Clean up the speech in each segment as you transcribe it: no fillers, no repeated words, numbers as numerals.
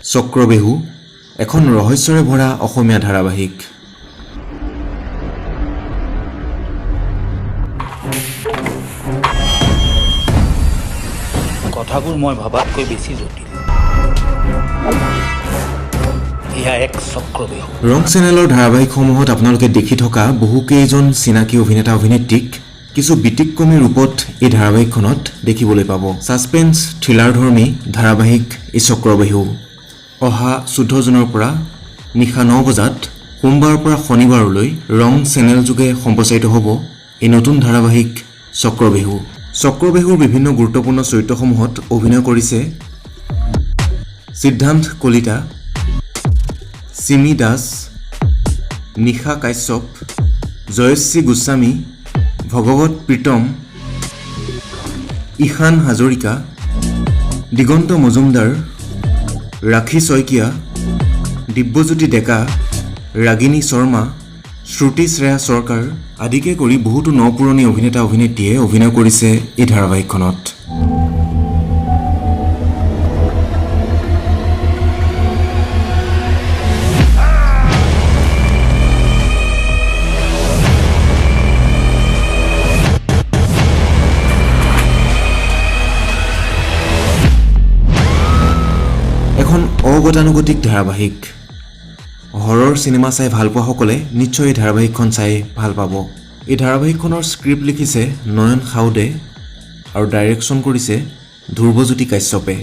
চক্ৰবেহু এখন ৰহস্যৰে ভৰা অসমীয়া ধাৰাবাহিক। কথাবোৰ মই ভাবাতকৈ বেছি জটিল। এয়া এক চক্ৰবেহু। ৰং চেনেলৰ ধাৰাবাহিকসমূহত আপোনালোকে দেখি থকা বহুকেইজন চিনাকি অভিনেতা অভিনেত্ৰীক কিছু ব্যতিক্ৰমী ৰূপত এই ধাৰাবাহিকখনত দেখিবলৈ পাব। ছাছপেন্স থ্ৰিলাৰধৰ্মী ধাৰাবাহিক এই চক্ৰবেহু অহা 14 জুনৰ পৰা নিশা 9 বজাত সোমবাৰৰ পৰা শনিবাৰলৈ ৰং চেনেল যোগে সম্প্ৰচাৰিত হ'ব এই নতুন ধাৰাবাহিক চক্ৰবেহু। চক্ৰবেহুৰ বিভিন্ন গুৰুত্বপূৰ্ণ চৰিত্ৰসমূহত অভিনয় কৰিছে সিদ্ধান্ত কলিতা, সিমি দাস, নিশা কাশ্যপ, জয়শ্ৰী গোস্বামী, ভগৱত প্ৰীতম, ঈশান হাজৰিকা, দিগন্ত মজুমদাৰ, ৰাখী শইকীয়া, দিব্যজ্যোতি ডেকা, ৰাগিনী শৰ্মা, শ্ৰুতি শ্ৰেয়া চৰকাৰ আদিকে কৰি বহুতো নপুৰণি অভিনেতা অভিনেত্ৰীয়ে অভিনয় কৰিছে এই ধাৰাবাহিকখনত। এখন অগতানুগতিক ধাৰাবাহিক। হৰৰ চিনেমা চাই ভাল পোৱাসকলে নিশ্চয় এই ধাৰাবাহিকখন চাই ভাল পাব। এই ধাৰাবাহিকখনৰ স্ক্ৰিপ্ট লিখিছে নয়ন খাউদে আৰু ডাইৰেকশ্যন কৰিছে ধ্ৰুৱজ্যোতি কাশ্যপে।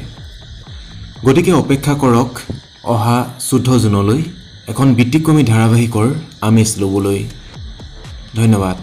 গতিকে অপেক্ষা কৰক অহা 14 জুনলৈ এখন ব্যতিক্ৰমী ধাৰাবাহিকৰ আমেজ ল'বলৈ। ধন্যবাদ।